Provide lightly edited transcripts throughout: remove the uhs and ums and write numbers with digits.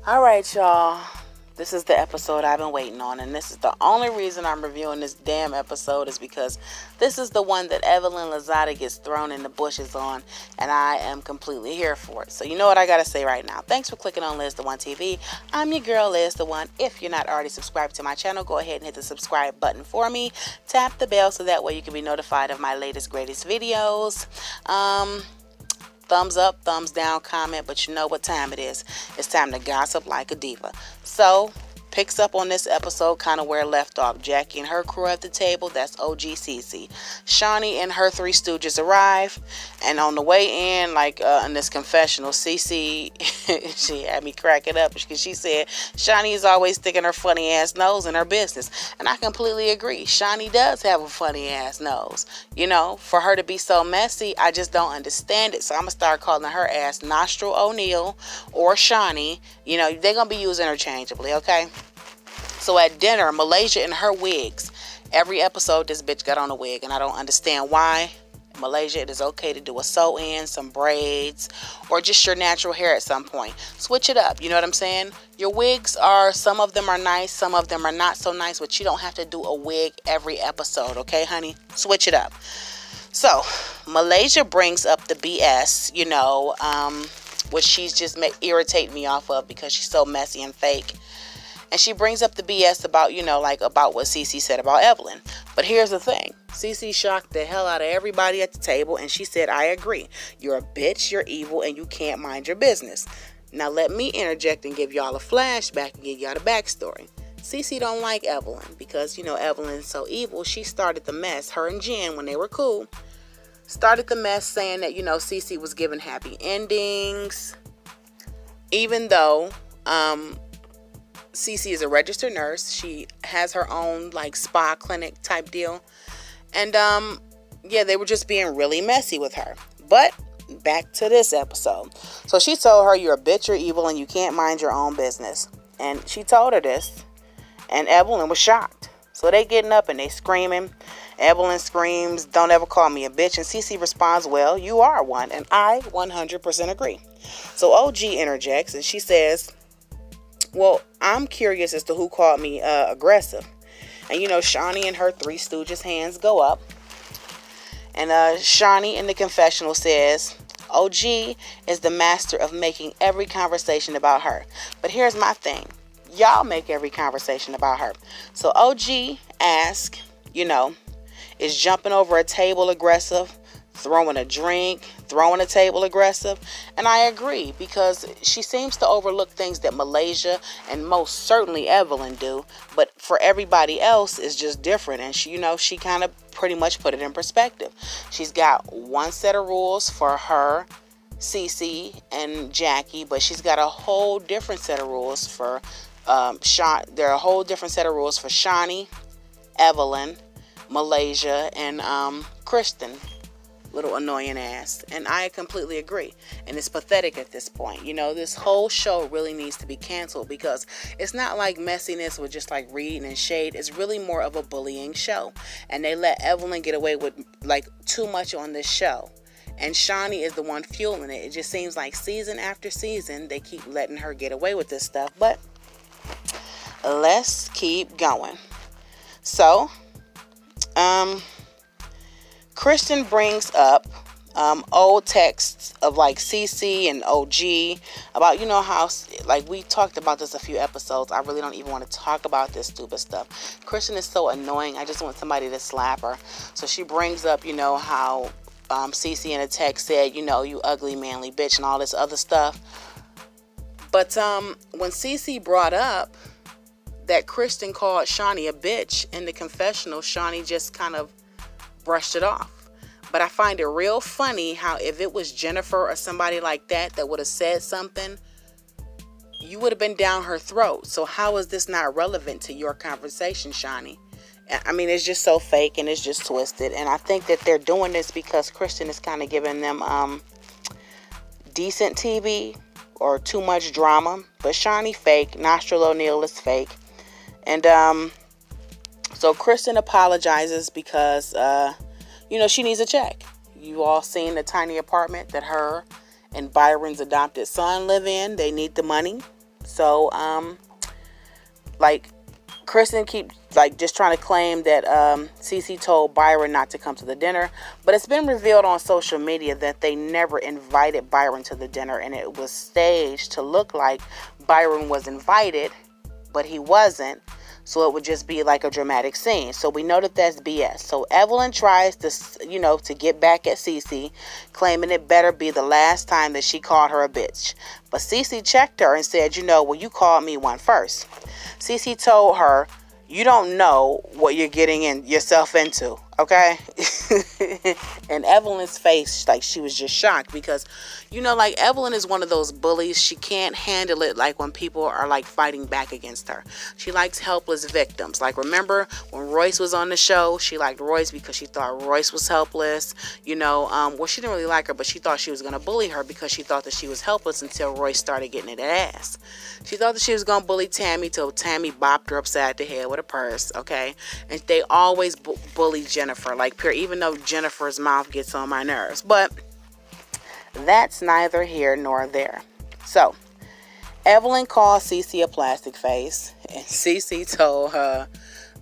All right, y'all. This is the episode I've been waiting on, and this is the only reason I'm reviewing this damn episode is because this is the one that Evelyn Lizzotte gets thrown in the bushes on, and I am completely here for it. So you know what I gotta say right now. Thanks for clicking on Liz the One TV. I'm your girl, Liz the One. If you're not already subscribed to my channel, go ahead and hit the subscribe button for me. Tap the bell so that way you can be notified of my latest, greatest videos. Thumbs up, thumbs down, comment, but you know what time it is. It's time to gossip like a diva. So, picks up on this episode kind of where it left off. Jackie and her crew at the table, that's OG Cece. Shawnee and her three stooges arrive, and on the way in, in this confessional, Cece, she had me cracking up because she said Shawnee is always sticking her funny ass nose in her business. And I completely agree. Shawnee does have a funny ass nose. You know, for her to be so messy, I just don't understand it. So I'm going to start calling her ass Nostril O'Neal or Shawnee. You know, they're going to be used interchangeably, okay? So at dinner, Malaysia in her wigs. Every episode, this bitch got on a wig, and I don't understand why. Malaysia, it is okay to do a sew-in, some braids, or just your natural hair at some point. Switch it up, you know what I'm saying? Your wigs are, some of them are nice, some of them are not so nice, but you don't have to do a wig every episode, okay, honey? Switch it up. So, Malaysia brings up the BS, you know, which she's just irritating me off of because she's so messy and fake. And she brings up the BS about, you know, about what Cece said about Evelyn. But here's the thing. Cece shocked the hell out of everybody at the table, and she said, I agree. You're a bitch, you're evil, and you can't mind your business. Now let me interject and give y'all a flashback and give y'all the backstory. Cece don't like Evelyn because, you know, Evelyn's so evil. She started the mess. Her and Jen, when they were cool, started the mess saying that, you know, Cece was given happy endings. Even though, Cece is a registered nurse. She has her own spa clinic type deal. And yeah, they were just being really messy with her. But back to this episode. So she told her, you're a bitch, you're evil, and you can't mind your own business. And she told her this. And Evelyn was shocked. So they getting up and they screaming. Evelyn screams, don't ever call me a bitch. And Cece responds, well, you are one. And I 100% agree. So OG interjects and she says, well, I'm curious as to who called me aggressive. And, you know, Shawnee and her three stooges hands go up. And Shawnee in the confessional says, OG is the master of making every conversation about her. But here's my thing. Y'all make every conversation about her. So OG asks, you know, is jumping over a table aggressive? Throwing a drink, throwing a table aggressive. And I agree because she seems to overlook things that Malaysia and most certainly Evelyn do. But for everybody else, it's just different. And she, you know, she kind of pretty much put it in perspective. She's got one set of rules for her, Cece, and Jackie. But she's got a whole different set of rules for there are a whole different set of rules for Shawnee, Evelyn, Malaysia, and Kristen. Little annoying ass. And I completely agree. And it's pathetic at this point. You know, this whole show really needs to be canceled because it's not like messiness with just reading and shade. It's really more of a bullying show. And they let Evelyn get away with too much on this show. And Shawnee is the one fueling it. It just seems like season after season they keep letting her get away with this stuff. But let's keep going. So, Kristen brings up old texts of CC and OG about, you know, how we talked about this a few episodes. I really don't even want to talk about this stupid stuff. Kristen is so annoying. I just want somebody to slap her. So she brings up, you know, how CC in a text said, you know, you ugly manly bitch and all this other stuff. But when CC brought up that Kristen called Shawnee a bitch in the confessional, Shawnee just kind of brushed it off. But I find it real funny how if it was Jennifer or somebody like that would have said something, you would have been down her throat. So how is this not relevant to your conversation, Shawnee? I mean, it's just so fake and it's just twisted. And I think that they're doing this because Kristen is kind of giving them decent TV or too much drama. But Shawnee fake. Nostril O'Neal is fake. And so Kristen apologizes because, you know, she needs a check. You all seen the tiny apartment that her and Byron's adopted son live in. They need the money. So So, like, Kristen keep like just trying to claim that Cece told Byron not to come to the dinner, but it's been revealed on social media that they never invited Byron to the dinner, and it was staged to look like Byron was invited, but he wasn't. So it would just be like a dramatic scene. So we know that that's BS. So Evelyn tries to, to get back at Cece, claiming it better be the last time that she called her a bitch. But Cece checked her and said, well, you called me one first. Cece told her, you don't know what you're getting yourself into, okay? And Evelyn's face, like, she was just shocked because, like, Evelyn is one of those bullies. She can't handle it, like, when people are, like, fighting back against her. She likes helpless victims. Like, remember when Royce was on the show? She liked Royce because she thought Royce was helpless. Well, she didn't really like her, but she thought she was going to bully her because she thought that she was helpless until Royce started getting it ass. She thought that she was going to bully Tammy till Tammy bopped her upside the head with a purse, okay? And they always bully Jennifer, like, even though Jennifer's mouth gets on my nerves. But that's neither here nor there. So, Evelyn called Cece a plastic face, and Cece told her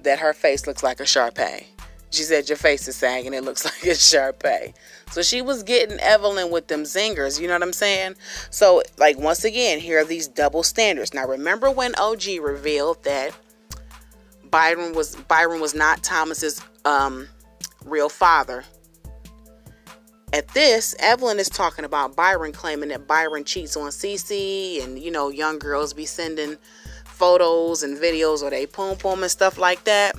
that her face looks like a Sharpay. She said, your face is sagging, it looks like a Sharpay. So she was getting Evelyn with them zingers, you know what I'm saying? So, like, once again, here are these double standards. Now, remember when OG revealed that Byron was not Thomas's real father? At this, Evelyn is talking about Byron, claiming that Byron cheats on Cece, and, young girls be sending photos and videos of they poom poom and stuff like that.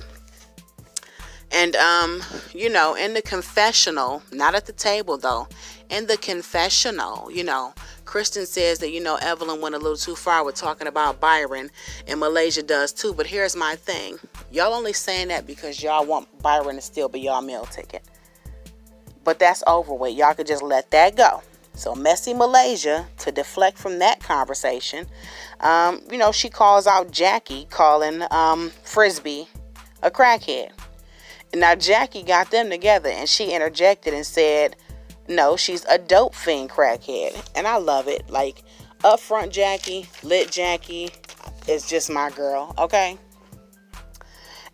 And, in the confessional, not at the table though, in the confessional, Kristen says that, Evelyn went a little too far with talking about Byron, and Malaysia does too. But here's my thing. Y'all only saying that because y'all want Byron to still be y'all meal ticket. But that's over with. Y'all could just let that go. So Messy Malaysia, to deflect from that conversation, she calls out Jackie, calling Frisbee a crackhead. Now, Jackie got them together, and she interjected and said, no, she's a dope fiend crackhead. And I love it. Like, upfront Jackie, lit Jackie is just my girl, okay?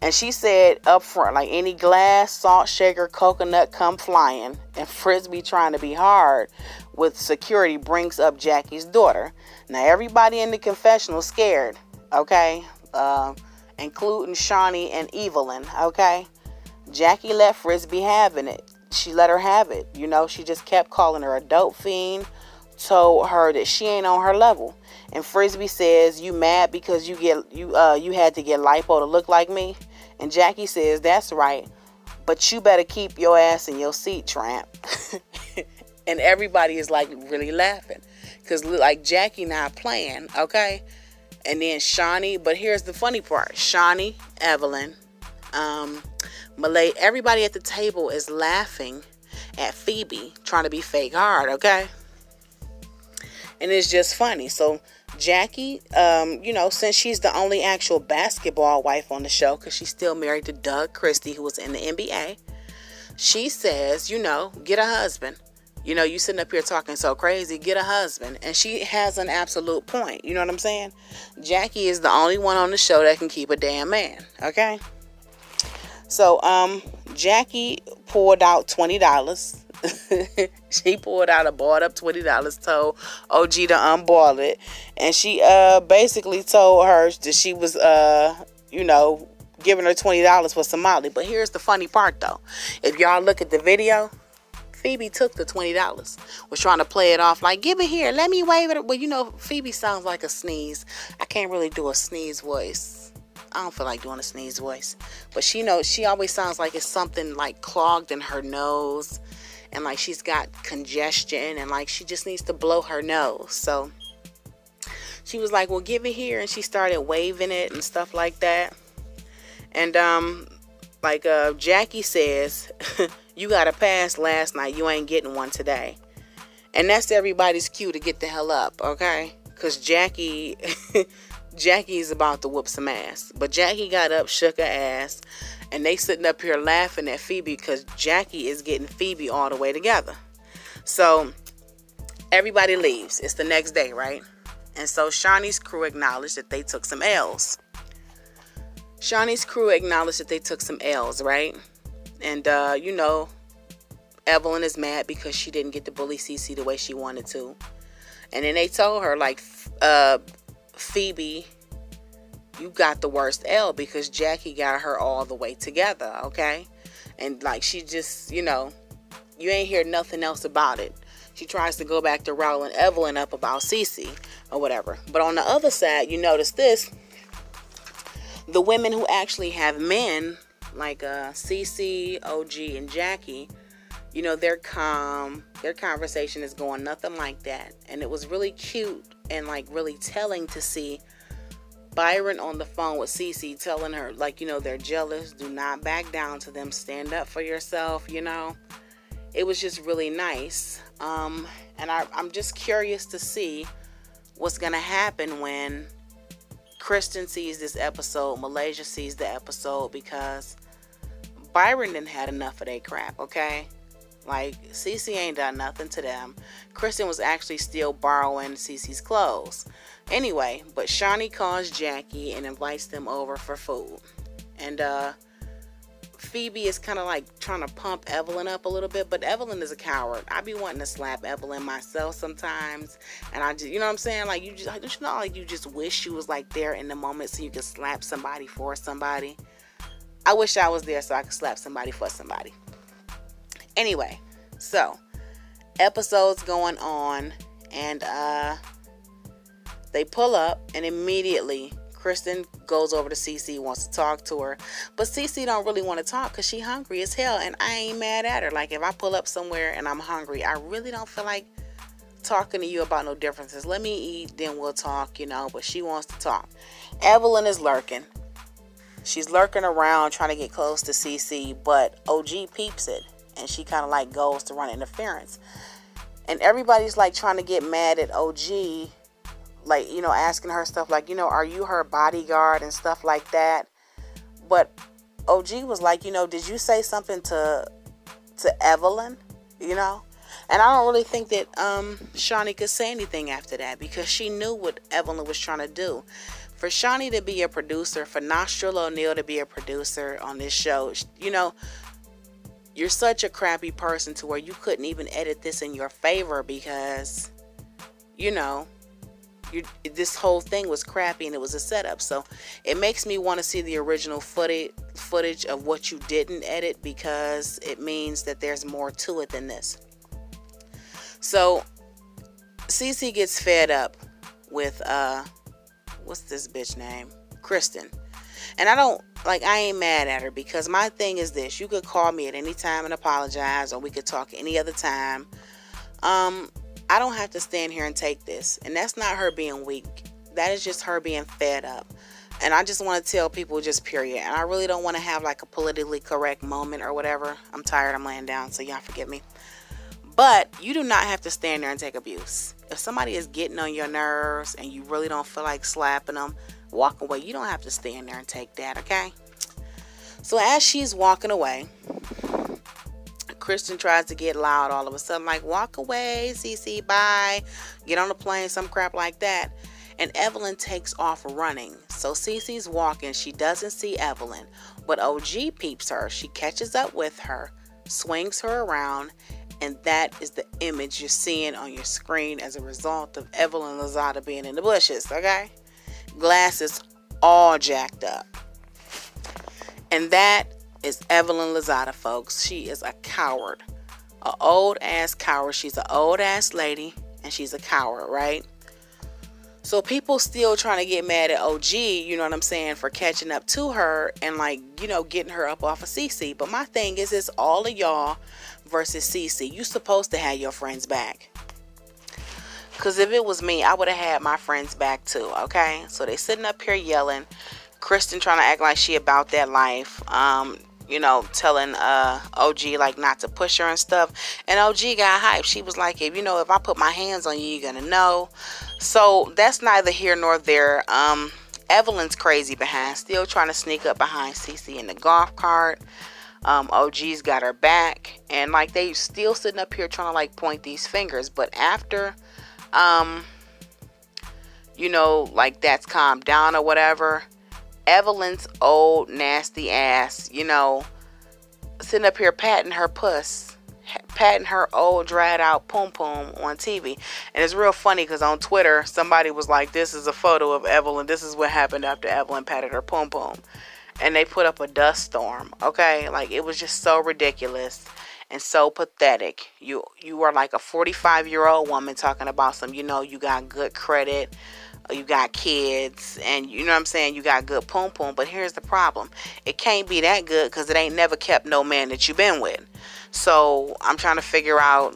And she said up front, like, any glass, salt shaker, coconut come flying, and Frisbee trying to be hard with security brings up Jackie's daughter. Now, everybody in the confessional scared, okay? Including Shawnee and Evelyn, okay? Jackie let Frisbee having it. She let her have it. She just kept calling her a dope fiend, told her that she ain't on her level. And Frisbee says, you mad because you had to get lipo to look like me? And Jackie says, that's right, but you better keep your ass in your seat, tramp. And everybody is like really laughing because, like, Jackie not playing, okay? And then Shawnee, but here's the funny part. Shawnee, Evelyn, Malay, everybody at the table is laughing at Phoebe trying to be fake hard, okay? And it's just funny. So Jackie, since she's the only actual basketball wife on the show, because she's still married to Doug Christie, who was in the NBA, she says, get a husband. You sitting up here talking so crazy, get a husband. And she has an absolute point. You know what I'm saying? Jackie is the only one on the show that can keep a damn man, okay? So, Jackie pulled out $20. She pulled out a balled up $20, told OG to unball it. And she basically told her that she was, giving her $20 for some Molly. But here's the funny part, though. If y'all look at the video, Phoebe took the $20. Was trying to play it off like, give it here, let me wave it. Well, Phoebe sounds like a sneeze. I can't really do a sneeze voice. I don't feel like doing a sneeze voice. But she always sounds like it's something like clogged in her nose. And like she's got congestion. And like she just needs to blow her nose. So she was like, well, give it here. And she started waving it and stuff like that. And Jackie says, you got a pass last night. You ain't getting one today. And that's everybody's cue to get the hell up, okay? Because Jackie's about to whoop some ass. But Jackie got up, shook her ass, and they sitting up here laughing at Phoebe because Jackie is getting Phoebe all the way together. So everybody leaves. It's the next day, right? And so Shawnee's crew acknowledged that they took some L's. Shawnee's crew acknowledged that they took some L's, right? And, you know, Evelyn is mad because she didn't get to bully Cece the way she wanted to. And then they told her, like, Phoebe, you got the worst L because Jackie got her all the way together, okay? And, like, she just, you know, you ain't hear nothing else about it. She tries to go back to riling Evelyn up about Cece or whatever. But on the other side, you notice this. The women who actually have men, like Cece, OG, and Jackie, you know, they're calm. Their conversation is going nothing like that. And it was really cute and, like, really telling to see Byron on the phone with Cece telling her, like, you know, they're jealous. Do not back down to them. Stand up for yourself, you know. It was just really nice. And I'm just curious to see what's going to happen when Kristen sees this episode, Malaysia sees the episode, because Byron didn't had enough of their crap, okay? Like, Cece ain't done nothing to them. Kristen was actually still borrowing Cece's clothes. Anyway, but Shawnee calls Jackie and invites them over for food. And, Phoebe is kind of like trying to pump Evelyn up a little bit, but Evelyn is a coward. I be wanting to slap Evelyn myself sometimes, and I just, you know what I'm saying? Like, you just, don't you know, like, you just wish you was like there in the moment so you could slap somebody for somebody. I wish I was there so I could slap somebody for somebody. Anyway, so episode's going on, and they pull up, and immediately Kristen goes over to Cece, wants to talk to her, but Cece don't really want to talk because she hungry as hell, and I ain't mad at her. Like, if I pull up somewhere and I'm hungry, I really don't feel like talking to you about no differences. Let me eat, then we'll talk, you know, but she wants to talk. Evelyn is lurking. She's lurking around trying to get close to Cece, but OG peeps it, and she kind of like goes to run interference. And everybody's like trying to get mad at OG, like, you know, asking her stuff like, you know, are you her bodyguard and stuff like that. But OG was like, you know, did you say something to Evelyn, you know? And I don't really think that Shawnee could say anything after that, because she knew what Evelyn was trying to do. For Shawnee to be a producer, for Nostril O'Neill to be a producer on this show, you know, you're such a crappy person to where you couldn't even edit this in your favor, because, you know, this whole thing was crappy and it was a setup. So it makes me want to see the original footage of what you didn't edit, because it means that there's more to it than this. So Cece gets fed up with what's this bitch name? Kristen. And I ain't mad at her, because my thing is this: you could call me at any time and apologize, or we could talk any other time. I don't have to stand here and take this. And that's not her being weak. That is just her being fed up. And I just want to tell people, just period. And I really don't want to have like a politically correct moment or whatever. I'm tired. I'm laying down, so y'all forgive me. But you do not have to stand there and take abuse. If somebody is getting on your nerves and you really don't feel like slapping them, walk away. You don't have to stand there and take that, okay? So as she's walking away, Kristen tries to get loud all of a sudden, like, walk away, Cece, bye, get on the plane, some crap like that. And Evelyn takes off running. So Cece's walking. She doesn't see Evelyn, but OG peeps her. She catches up with her, swings her around, and that is the image you're seeing on your screen as a result of Evelyn Lozada being in the bushes, okay? Glasses all jacked up. And that is Evelyn Lozada, folks. She is a coward. An old-ass coward. She's an old-ass lady, and she's a coward, right? So people still trying to get mad at OG, you know what I'm saying, for catching up to her and, like, you know, getting her up off of Cece. But my thing is, it's all of y'all versus Cece. You supposed to have your friends back. Because if it was me, I would have had my friends back too, okay? So they sitting up here yelling. Kristen trying to act like she about that life. You know, telling OG like not to push her and stuff. And OG got hyped. She was like, if I put my hands on you, you're gonna know. So that's neither here nor there. Evelyn's crazy behind, still trying to sneak up behind Cece in the golf cart. OG's got her back, and like they still sitting up here trying to like point these fingers. But after you know, like that's calmed down or whatever. Evelyn's old nasty ass, you know, sitting up here patting her puss, patting her old dried out pom pom on TV. And it's real funny because on Twitter somebody was like, this is a photo of Evelyn, this is what happened after Evelyn patted her pom pom. And they put up a dust storm. Okay, like it was just so ridiculous and so pathetic. You are like a 45-year-old woman talking about some, you know, you got good credit, you got kids, and you know what I'm saying, you got good pom pom. But here's the problem: it can't be that good because it ain't never kept no man that you've been with. So I'm trying to figure out,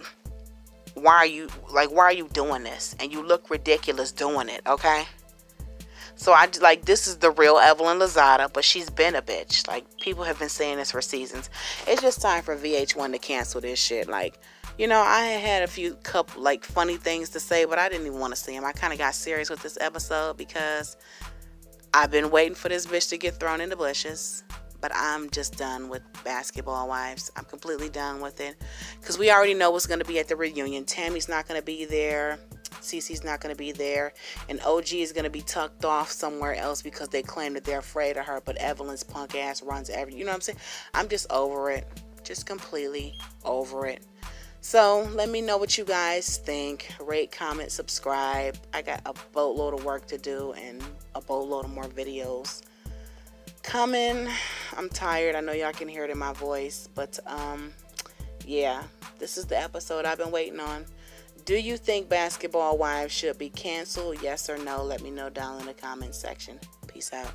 why are you doing this? And you look ridiculous doing it. Okay, so I like, this is the real Evelyn Lozada, but she's been a bitch. Like, people have been saying this for seasons. It's just time for VH1 to cancel this shit. Like, you know, I had a few couple like funny things to say, but I didn't even want to say them. I kind of got serious with this episode because I've been waiting for this bitch to get thrown in the bushes. But I'm just done with Basketball Wives. I'm completely done with it because we already know what's going to be at the reunion. Tammy's not going to be there. Cece's not going to be there. And OG is going to be tucked off somewhere else because they claim that they're afraid of her. But Evelyn's punk ass runs everything. You know what I'm saying? I'm just over it. Just completely over it. So let me know what you guys think. Rate, comment, subscribe. I got a boatload of work to do and a boatload of more videos coming. I'm tired. I know y'all can hear it in my voice. But yeah, this is the episode I've been waiting on. Do you think Basketball Wives should be canceled? Yes or no? Let me know down in the comment section. Peace out.